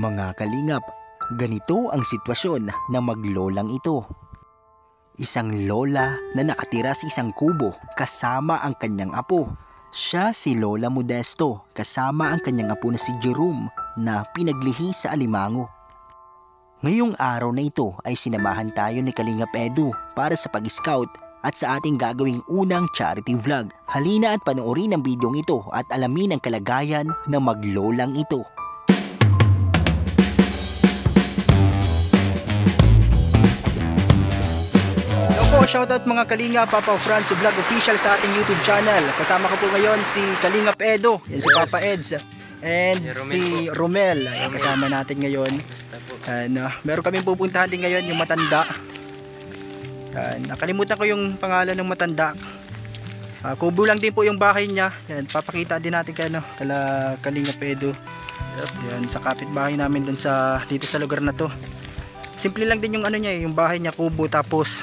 Mga kalingap, ganito ang sitwasyon ng maglolang ito. Isang lola na nakatira sa isang kubo kasama ang kanyang apo. Siya si Lola Modesto kasama ang kanyang apo na si Jerome na pinaglihi sa alimango. Ngayong araw na ito ay sinamahan tayo ni Kalingap Edu para sa pag-scout at sa ating gagawing unang charity vlog. Halina at panoorin ang bidyong ito at alamin ang kalagayan ng maglolang ito. Shoutout mga Kalingap, Papa Franz Vlog Official sa ating YouTube channel. Kasama ko po ngayon si Kalingap Edo, si Papa Eds, and si Romel. Kasama natin ngayon. Meron kaming pupuntahan din ngayon, yung matanda. Nakalimutan ko yung pangalan ng matanda. Kubo lang din po yung bahay niya. Yan, papakita din natin kay Kalingap Edo. Yan, sa kapitbahay namin dun dito sa lugar na to. Simple lang din yung yung bahay niya, kubo, tapos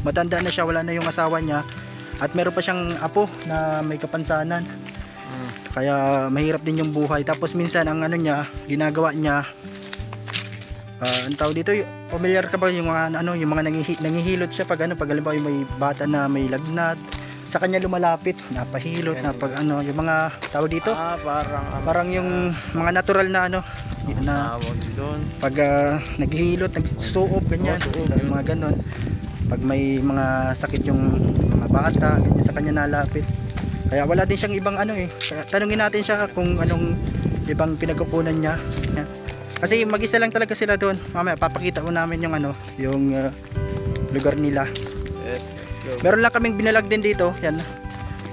matanda na siya, wala na yung asawa niya at meron pa siyang apo na may kapansanan. Kaya mahirap din yung buhay. Tapos minsan ang ginagawa niya, ang tawag dito, familiar ka ba yung yung mga nangihilot siya pag pag halimbawa yung may bata na may lagnat, sa kanya lumalapit, napahilot na pag yung mga tawag dito, parang yung mga natural na pag naghihilot, nagsusuob, ganyan, mga ganon. Pag may mga sakit yung mga bata, ganyan, sa kanya nalapit. Kaya wala din siyang ibang tanungin natin siya kung anong ibang pinagkukunan niya. Kasi mag-isa lang talaga sila doon. Mamaya papakita ko namin yung yung lugar nila. Meron lang kaming binalag din dito. Yan,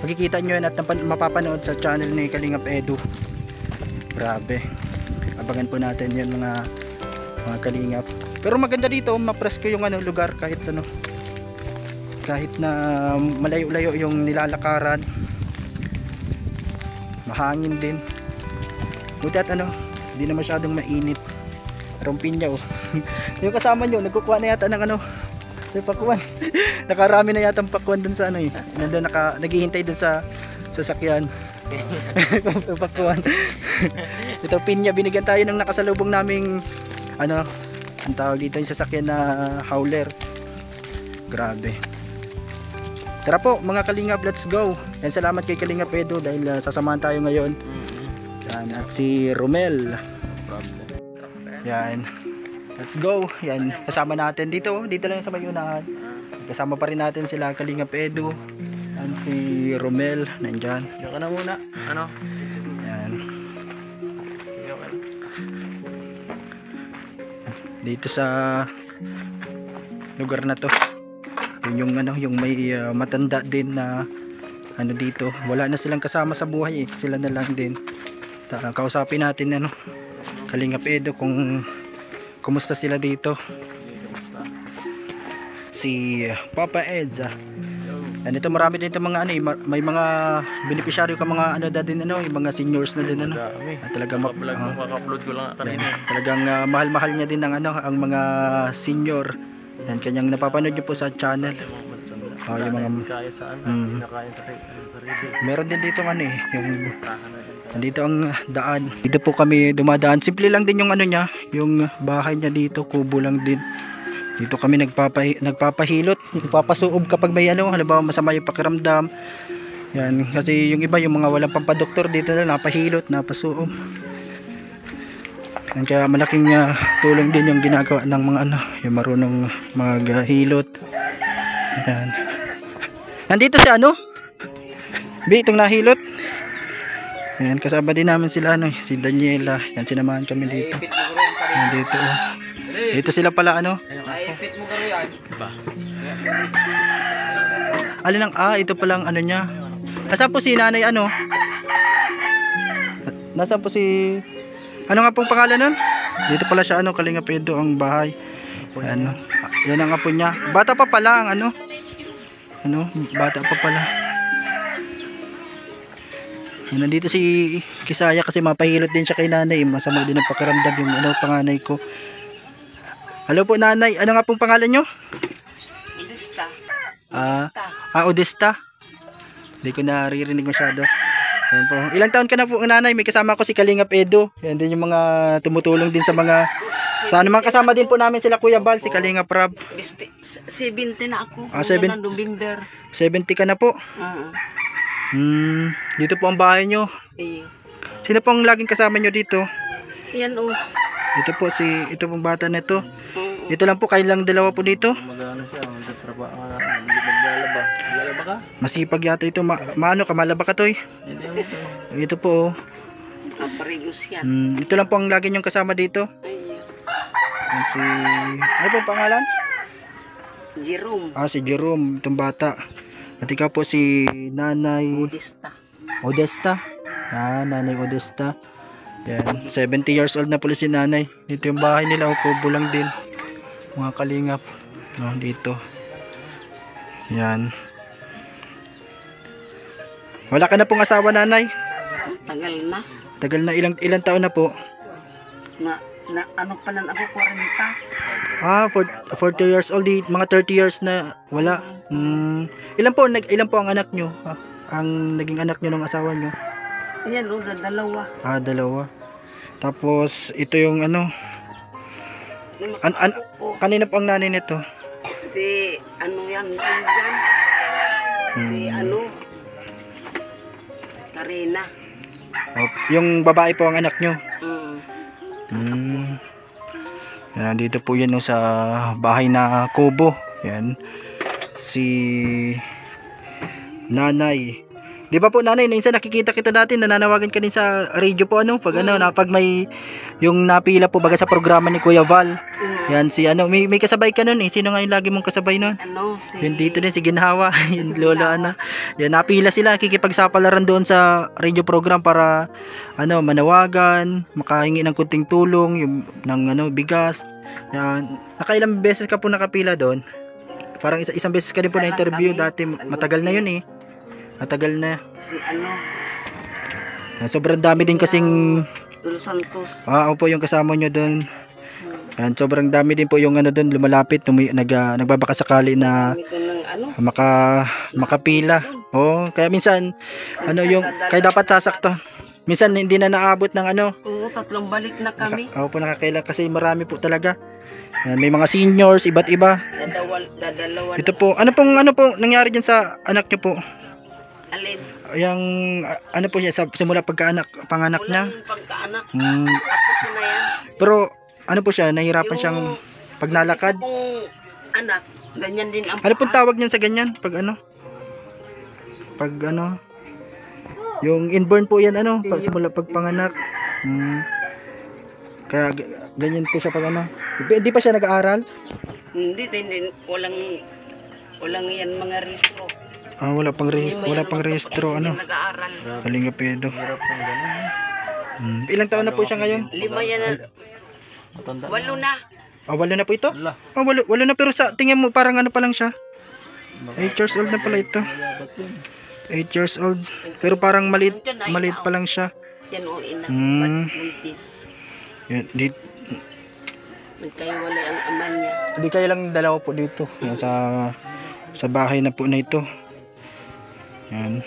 makikita nyo yan at mapapanood sa channel ni Kalingap Edu. Grabe, abangan po natin yan mga Kalingap. Pero maganda dito, mapresko yung lugar, kahit kahit na malayo-layo yung nilalakaran, mahangin din. Buti at hindi na masyadong mainit. Merong pinya yung kasama nyo nagkukuha na yata ng yung pakuan. Nakarami na yata ang pakuan dun sa nandun naghihintay dun sa sasakyan. Pakuan. Ito pinya, binigyan tayo ng nakasalubong naming ang tawag dito yung sasakyan na hauler. Grabe. Tara po mga Kalingap, let's go. Yan, salamat kay Kalingap Edo dahil sasamahan tayo ngayon. Yan, at si Romel. Yan, let's go. Yan, kasama natin dito lang sa may unahan. Kasama pa rin natin sila Kalingap Edo at si Romel nandyan. Diyan ka na muna. Yan. Dito sa lugar na to, yung may matanda din na dito. Wala na silang kasama sa buhay sila na lang din. Kausapin natin Kalingap Edo kung kumusta sila dito. Si Papa Eds. Ito marami din itong mga may mga beneficiaryo ka mga din yung mga seniors na din talagang maka-upload ko lang kanina. Talagang mahal-mahal niya din ang mga senior. Yan, kanyang napapanood niyo po sa channel. Yung mga meron din dito yung dito ang daan. Dito po kami dumadaan. Simple lang din yung yung bahay niya dito, kubo lang din. Dito kami nagpapahilot, nagpapasuob kapag may halimbawa masama yung pakiramdam. Yan, kasi yung iba yung mga walang pampadoktor dito na napahilot, napasuob. Yan, kaya malaking tulong din yung ginagawa ng mga yung marunong maghilot. Yan. Nandito si itong nahilot. Yan, kasama din namin sila si Daniela. Yan, sinamahan kami dito. Yan, dito dito sila pala Ipit mo karo yan. Alin ito palang niya. Nasaan po si nanay Nasaan po si nga pong pangalan nun? Dito pala siya Kalingap Edo ang bahay. Yan ang apo niya. Bata pa pala ang bata pa pala. Nandito si Kisaya kasi mapahilot din siya kay nanay. Masama din ang pakiramdam yung panganay ko. Hello po nanay, ano nga pong pangalan nyo? Odesta. Odesta. Hindi ko naririnig masyado. Ayan po. Ilang taon ka na po, nanay? May kasama ko si Kalingap Edo. Yan din yung mga tumutulong din sa mga... Sa anumang kasama din po namin sila Kuya Bal, si Kalingap Rab. 70 na ako. 70. November. 70 ka na po. Dito po ang bahay nyo. Eh. Sino po ang laging kasama nyo dito? Yan o. Ito po ito pong bata na ito. Ito lang po, kayo lang dalawa po dito. Magano siya, magtatrabaho ka, maglalaba. Maglalaba ka? Masipag yata ito. Maano ka, malaba ka toy? Hindi mo ito. Ito po. Kaparigos yan. Ito lang po ang lagi nyong kasama dito. Ay, Si... Ano pong pangalan? Jerome. Si Jerome, itong bata. At ikaw po si Nanay Odesta. Nanay Odesta. Yan, 70 years old na po si Nanay. Dito yung bahay nila, kubo lang din. Mga kalingap. No, dito. Yan. Wala ka na pong asawa, Nanay? Tagal na. Tagal na, ilang taon na po? Ano pa lang ako, 40. 40 years old, mga 30 years na wala. Ilan po ang anak nyo? Ang naging anak nyo ng asawa nyo? Yan o, dalawa. Dalawa. Tapos ito yung ano. Kanina po ang nanay nito? Si ano yan dyan. Si ano Karina. Yung babae po ang anak nyo? Yan, dito po yan sa bahay na kubo. Yan. Si Nanay. Di ba po, Nanay, minsan nakikita kita dati, nananawagan ka din sa radio po, pag pag may yung napila po baga sa programa ni Kuya Val. Yan, si may kasabay ka nun Sino nga yung lagi mong kasabay nun? Yun dito din, si Ginhawa. Yung lola, Yan, napila sila, nakikipagsapalaran doon sa radio program para, manawagan, makahingi ng kunting tulong, yung, ng, bigas. Yan, nakailang beses ka po nakapila doon? Parang isang beses ka din po na interview dati, matagal na yun Matagal na. Si Sobrang dami din kasing Los Santos. Opo, yung kasama nyo doon. Yan, sobrang dami din po yung doon lumalapit, nagbabaka sakali na makapila. Kaya minsan kaya dapat sasakto. Minsan hindi na naabot ng Oo, 3 balik na kami. Opo, nakakailan kasi marami po talaga. Yan, may mga seniors, iba't iba. Dadalawa. Ito po, ano pong nangyari diyan sa anak niyo po? Alin? Yung po siya simula panganak niya? Pagkaanak. Ako na yan. Pero po siya, nahirapan siyang pag nalakad? Isa kong anak, ganyan din ang Ano pong tawag niyan sa ganyan? Pag yung inborn po yan simula pagpanganak. Kaya ganyan po siya pag Hindi pa siya nag-aaral? Hindi, walang yan mga rehistro. Wala pang rehistro Nag-aaral. Kalingap Edo. Ilang taon na po siya ngayon? 5 yan na. 8 na. 8 na po ito? 8 na, pero sa tingin mo parang pa lang siya. 8 years old na pala ito. 8 years old. Pero parang maliit pa lang siya. Yan o, ina. Buntis. Yan, Nagkaiwalay ang ama niya. Hindi kayo lang dalawa po dito. Yan, sa bahay na po na ito. Yan.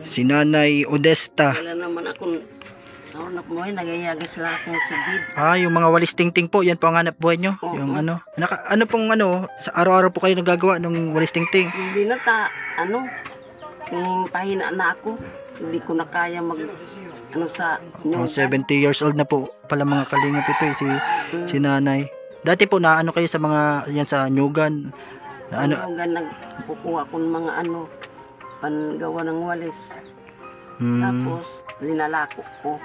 Si Nanay Odesta. Wala naman akong hanap buhay, nagayagas lang akong sigid. Yung mga walis tingting po, yan po ang hanap buhay nyo. Yung sa araw-araw po kayo nagagawa ng walis tingting? Hindi na pahina na ako. Hindi ko na kaya sa nyugan. 70 years old na po pala mga kalingap ito si Nanay. Dati po kayo sa mga yan sa nyugan. Nyugan nagkukuha ko ng mga pangawa ng walis. Tapos nilalako ko.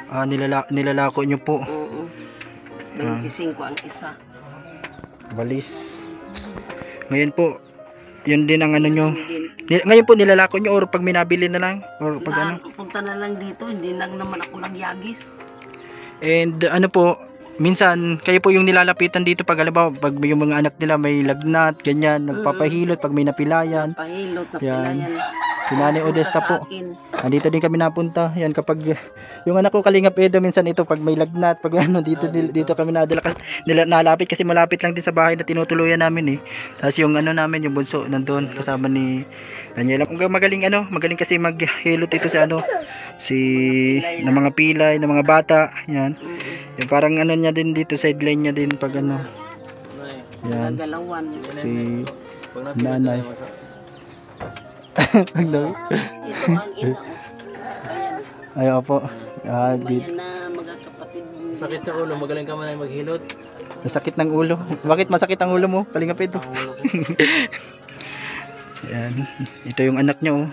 Nilalako nyo po. 25 ang isa. Walis. Ngayon po, yun din ang nyo. Ngayon po nilalako nyo or pag minabili na lang? Or pag Punta na lang dito, hindi naman ako nagyagis. And po, minsan kayo po yung nilalapitan dito pag pag yung mga anak nila may lagnat, ganyan, nagpapahilot pag may napilayan. Pahilot, napilayan. Si Nanay Odesta Sa po. akin. Andito din kami napunta. Yan kapag yung anak ko Kalingap Edo minsan ito pag may lagnat, pag ano dito kami nadala kasi nalapit kasi malapit lang din sa bahay na tinutuluyan namin eh. Tapos yung ano namin yung bunso nandoon kasama ni Daniela. Magaling magaling kasi maghilot ito si ng mga pilay, ng mga bata. Yan. Yung parang ano niya din dito sideline niya din pag ano. Yan. Galawan. Si Pag Nanay. Ang dami. Ito ang ina. Ayan. Ay, opo. Bayan na mga kapatid. Sakit sa ulo, magaling ka man ay maghilot. Masakit ng ulo. Bakit masakit ang ulo mo? Kalingap ito. Yan. Ito yung anak niya, oh.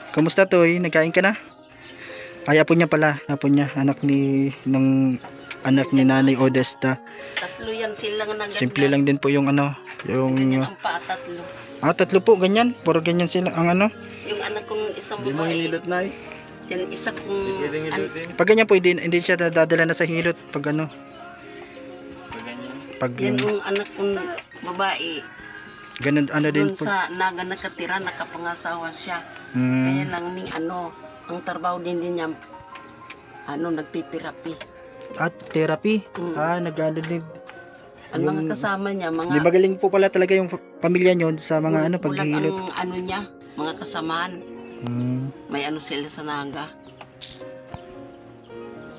Kamusta, Toy? Nagkain ka na? Ay, apo niya pala. Apo niya. Anak ni Nanay Odesta. Tatlo yan silang naganda. Simple lang din po yung ano. Ganyan ang paa, tatlo. Tatlo po. Ganyan. Puro ganyan sila. Ang ano. Yung anak kong isang Hindi mo babae. hinilot na eh. Yan isa kong... Pwedeng hilutin. Pag ganyan po, hindi siya dadala na sa hilot. Pag ano. Pag ganyan. Pag Yan yung anak kong babae. ganun, ano din Doon po. sa Naga nakatira, nakapangasawa siya. Mm. Kaya lang ni ang trabaho din niya, nagpipirapi. At therapy. Nag-ano din. Ang mga kasama niya, mga... Di magaling po pala talaga yung pamilya nyo sa mga bulag paghihilot. ang niya, mga kasamaan. May sila sa Naga.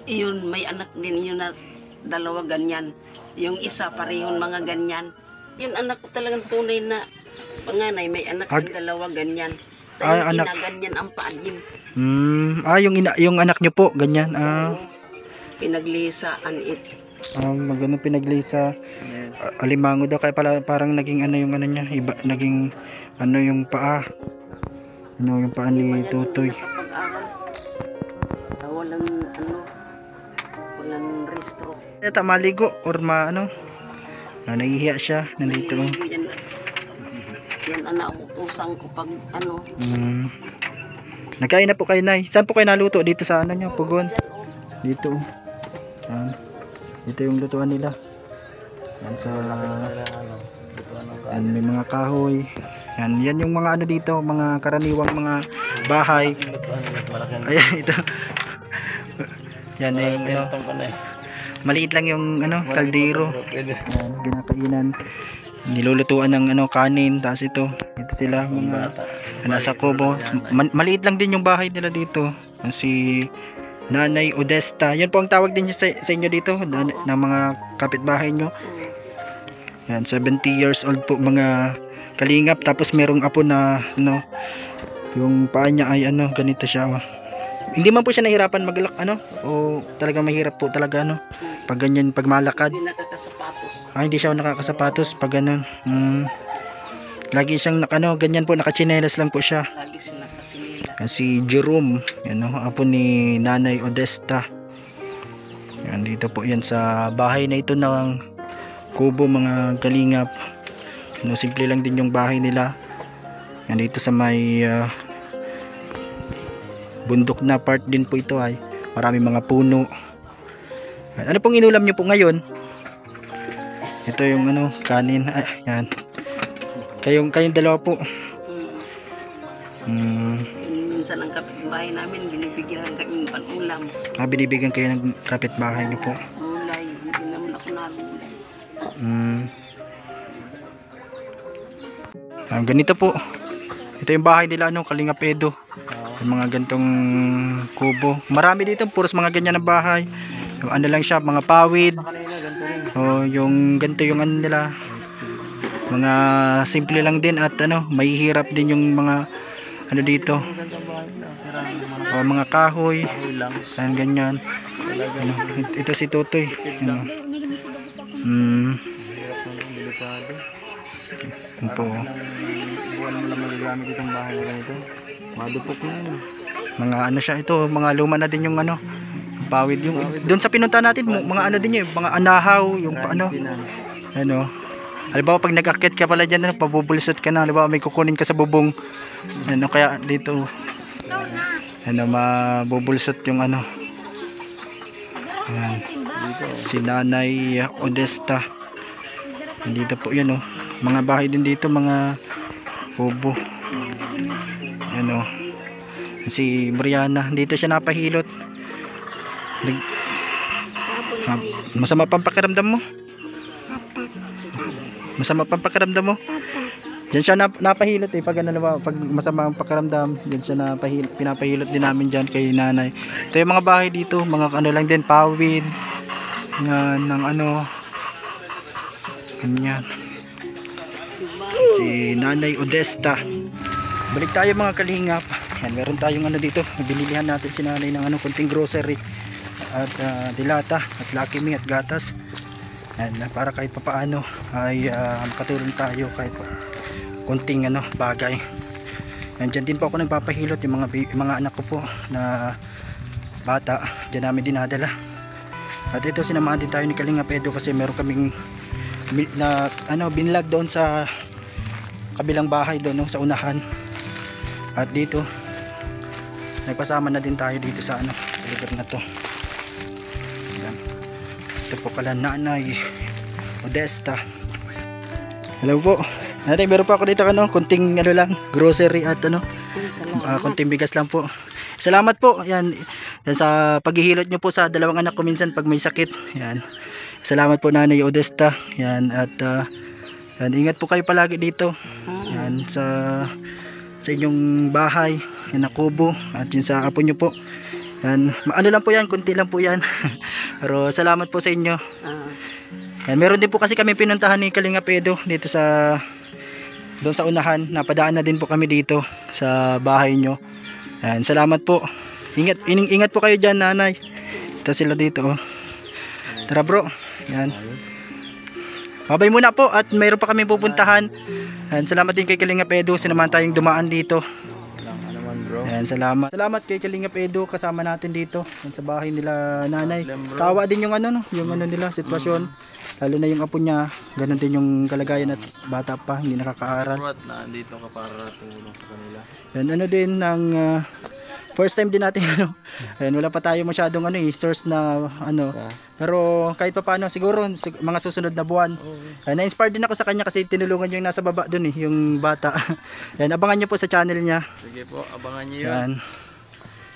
Iyon, may anak din yun na dalawa ganyan. Yung isa parehon mga ganyan. Yung anak ko talagang tunay na panganay, may anak din dalawa ganyan. Dahil anak. ganyan ang paanim. Yung anak nyo po, ganyan. Pinaglisaan it. Magano pinaglisa. Alimango daw kaya pala parang naging yung niya, iba naging yung paa. Yung paa ni Tutoy. Nakapag-aral. Walang restro. Ito maligo or nahihiya siya nandito. Yan ang nautusan ko pag Nagkain na po kayo, Nay. Saan po kayo naluto? Dito sa niyo, Pugon. Dito. Yan. Dito yung lutuan nila. Yan sa yan, may mga kahoy. Yan yung mga dito, mga karaniwang mga bahay. Ayan ito. Yan yung maliit lang yung kaldero. Yan, ginakainan. Nilulutuan ng kanin. Tapos ito sila mga nasa kubo. Maliit lang din yung bahay nila dito. Si Nanay Odesta. Yan po ang tawag din sa inyo dito ng mga kapitbahay nyo. Yan, 70 years old po mga kalingap. Tapos merong apo na yung paa niya ay ganito siya. Hindi man po siya nahirapan maglak o talagang mahirap po talaga pag ganyan, pag malakad. Hindi nakakasapatos. Hindi siya nakakasapatos pag ganun. Lagi siyang ganyan po, nakachinelas lang po siya. Lagi sila kasinila. Si Jerome, apo ni Nanay Odesta. Yan, dito po yan sa bahay na ito ng kubo mga kalingap. Simple lang din yung bahay nila. Yan, dito sa may bundok na part din po ito ay marami mga puno. Ano pong inulam nyo po ngayon? Ito yung kanin. Yan. Kayong dalawa po. Minsan ang kapitbahay namin, binibigyan lang kami ng panulam. Binibigyan kayo ng kapitbahay nyo po. Gulay, hindi naman ako nalulay. Ganito po. Ito yung bahay nila Kalingap Edo. Yung mga gantong kubo. Marami dito, puros mga ganyan na bahay. Yung lang siya, mga pawid. Yung ganito yung nila. Mga simple lang din at mahihirap din yung mga dito. Mga kahoy. Ayan, ganyan. Ito si Tutoy. Po. Buwan mo lang magagamit itong bahay na ganito. Madupok na yun. Mga siya ito, mga luma na din yung pawid yung doon sa pinunta natin mga din yung mga anahaw, yung halimbawa pag nag-akyat ka pala diyan pabubulsot ka na, halimbawa may kukunin ka sa bubong kaya dito mabubulsot yung Ayan. Si Nanay Odesta. Dito po yan mga bahay din dito, mga kubo. ano, si Brianna. Dito siya napahilot. Masama pang pakiramdam mo? Masama pang pakiramdam mo? Diyan siya napahilot pag ano ba, pag masama ang pakiramdam, diyan siya pinapahilot din namin diyan kay nanay. Ito yung mga bahay dito, mga ano lang din, pawid. Yan, ng ano. Ganyan. Si Nanay Odesta. Balik tayo mga kalingap. Yan, meron tayong ano dito, nabililihan natin si nanay ng ano, konting grocery at dilata at Lucky Me at gatas. Yan, para kahit papaano ay patulong tayo kahit konting ano bagay. Nandiyan din po ako nagpapahilot yung mga anak ko po na bata, diyan namin dinadala. At ito sinamahan din tayo ni Kalingap Edo kasi meron kaming na ano binlag doon sa kabilang bahay doon sa unahan. At dito nagpasama na din tayo dito sa ano lugar na to. Yan. Ito po kala Nanay Odesta. Hello po. Natin, meron pa ako dito ano, konting ano lang, grocery at ano, konting bigas lang po. Salamat po. Yan sa paghihilot nyo po sa dalawang anak ko minsan pag may sakit. Yan. Salamat po Nanay Odesta. Yan at yan, ingat po kayo palagi dito. Yan sa inyong bahay, yan na kubo at yun sa apo nyo po. Yan, ano lang po yan, konti lang po yan. Pero salamat po sa inyo. Yan, meron din po kasi kami pinuntahan ni Kalingap Edo dito sa doon sa unahan, napadaan na din po kami dito sa bahay nyo. Yan, salamat po. Ingat po kayo dyan nanay. Ito sila dito oh. Tara bro. Yan. Babay muna po at mayroon pa kami pupuntahan. Yan, salamat din kay Kalingap Edo, sinamahan tayong dumaan dito. Yan, salamat. Salamat kay Kalingap Edo, kasama natin dito yan, sa bahay nila nanay. Tawa din yung ano no, yung ano nila sitwasyon. Lalo na yung apo niya, ganun din yung kalagayan at bata pa, hindi nakakaaral. Nandito ka para tumulong sa kanila. Yan, ano din ng first time din natin ano. Ayun, wala pa tayo masyadong ano source na ano. Pero kahit pa paano siguro mga susunod na buwan. Na-inspired din ako sa kanya kasi tinulungan niya yung nasa baba doon yung bata. Yan, abangan niyo po sa channel niya. Sige po, abangan niyo 'yun. Yan.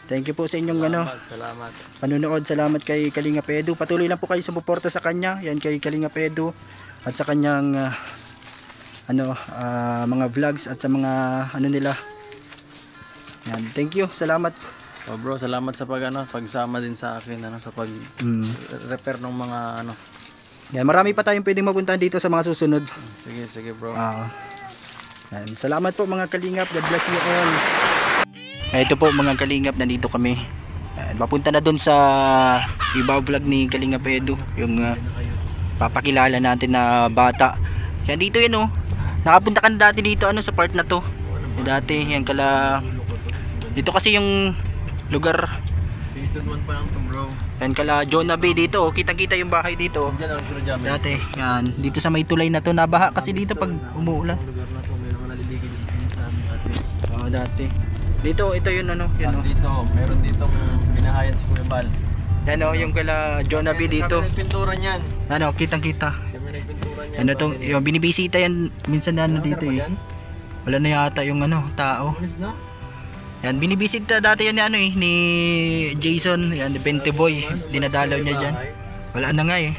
Thank you po sa inyong salamat. Panunood. Salamat kay Kalingap Edo. Patuloy lang po kayo sa suporta sa kanya. Yan kay Kalingap Edo at sa kanyang mga vlogs at sa mga ano nila. Yan, thank you. Salamat. Oh bro, salamat sa pagsama din sa akin sa pag repair ng mga ano. Yan, marami pa tayong pwedeng mapuntahan dito sa mga susunod. Sige bro. Yan, salamat po mga Kalingap. God bless you all. Ito po mga Kalingap, nandito kami. Papunta na doon sa iba vlog ni Kalingap Edo, yung papakilala natin na bata. Yan dito yan oh. Nakapunta ka na dati dito sa part na to. Dati yan kala dito kasi yung lugar. Season 1 pa lang to bro. Yan kala Jonah Bay dito oh. Kitang-kita yung bahay dito. Dati yan dito sa may tulay na to, nabaha kasi dito pag umuulan. Lugar na to, meron naliligid dito sa amin dati. Oh, dati. Dito, ito yun yan dito, meron ditong binahayan si Kuya Bal. Yan yung kala Jonah B dito. Kami nagpintura niyan. Kitang-kita. Kami nagpintura niyan. Yung binibisita yan minsan dito eh. Wala na yata yung tao. Yan, binibisita dati yan ni Jason, yan, 20 boy. Dinadalaw niya diyan. Wala na nga eh.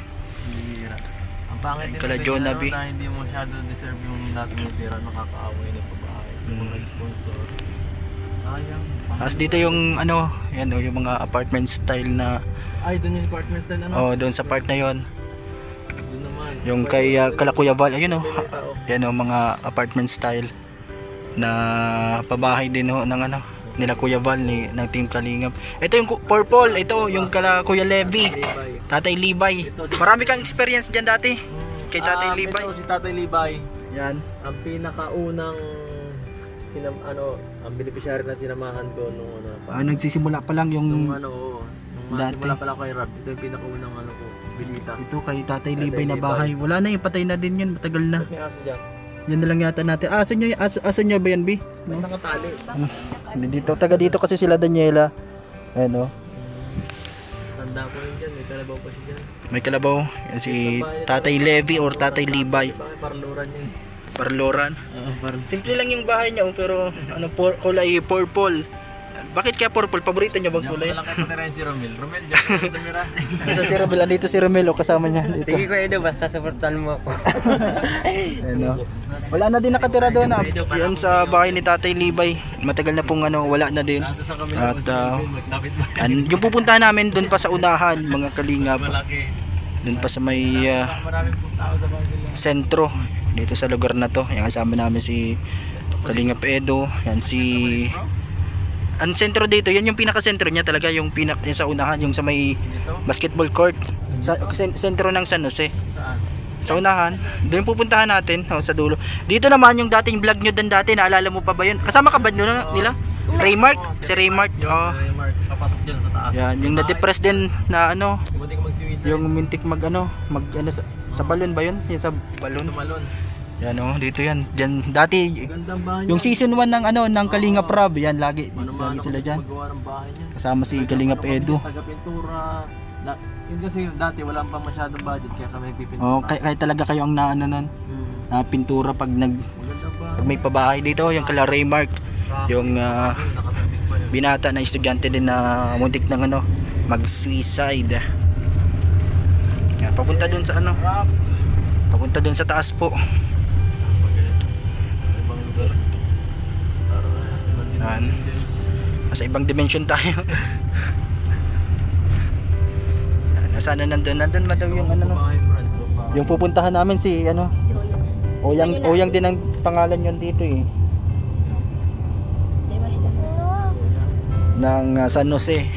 Ang pangit kala Jonah B. Hindi mo masyado deserve yung natin yung pera, nakakaaway na pabahay. Mga sponsor. Tapos dito yung yan yung mga apartment style na doon yung apartment style doon sa part na yon. Doon naman. Yung kay Kuya Val, ayun yan mga apartment style na pabahay din ng nila Kuya Val ng Team Kalingap. Ito yung purple, ito yung kala Kuya Levy, Tatay Libay. Marami kang experience diyan dati kay Tatay Libay. Ito si Tatay Libay. Yan. Ang pinakaunang ang beneficiary na sinamahan ko nung nagsisimula pa lang yung nung dati. Simula pa lang kay Rob. Ito yung pinakaunang ko bisita. Ito kay Tatay Libay na bahay. Wala na yung patay na din yan, matagal na. May aso dyan. Yan na lang yata natin. Asan nyo ba yan, B? May nakatali. Dito, taga dito kasi sila Daniela. Ayan Tanda ko rin dyan, may kalabaw pa siya dyan. May kalabaw. Yan si Tatay Levy or Tatay Libay. Parluran yun. Parloran. Parang Simple lang yung bahay niya, pero ano, kulay purple. Bakit kaya purple? Paborito niyo bang kulay? lang kayo patirahin si Romel. Romel, dyan ka tumira. Isa si Romel, andito si Romel, kasama niya dito. Sige ko Edo, basta supportan mo ako. Ano? Wala na din nakatira doon. Yun sa bahay ni Tatay Libay. Matagal na pong wala na din. At yung pupuntahan namin doon pa sa unahan, mga kalingap. Doon pa sa may Maraming pong tao sa bahay nila. sentro dito sa lugar na to. Yan, kasama namin si Kalingap Edo. Yan si ang sentro dito, yan yung pinaka-sentro niya talaga, yung sa unahan, yung sa may basketball court. Sa sentro ng San Jose. Saan? Sa unahan, doon pupuntahan natin, sa dulo. Dito naman yung dating vlog nyo din dati, naalala mo pa ba yun? Kasama ka ba nila? Raymark? Si Raymark. Oh. Mark, papasok dyan sa taas. Yan, yung na-depress din na Buti ka mag-suicide. yung mintik mag sa balon ba yun? Yung sa balon. Tumalon. Yan dito yan. Diyan dati Gandang bahay yung season 1 ng Kalingap Rob, yan lagi sila diyan. magawa ng bahay niya. Kasama si Kalingap Edo. Taga-pintura. Yun kasi dati wala pa masyadong budget kaya kami nagpipintura. Oh, kaya talaga kayo ang nun. Na pintura pag pag may pabahay dito, yung kala Raymark, yung Nakatubig pa yun. binata na estudyante din na muntik ng mag-suicide. Yan, papunta dun sa papunta dun sa taas po. Ibang lugar. Yan. Nasa ibang dimension tayo. Yan, nasaan na nandun madaw yung Bahay, friends. yung pupuntahan namin si Oyang din ang pangalan yun dito ng San Jose.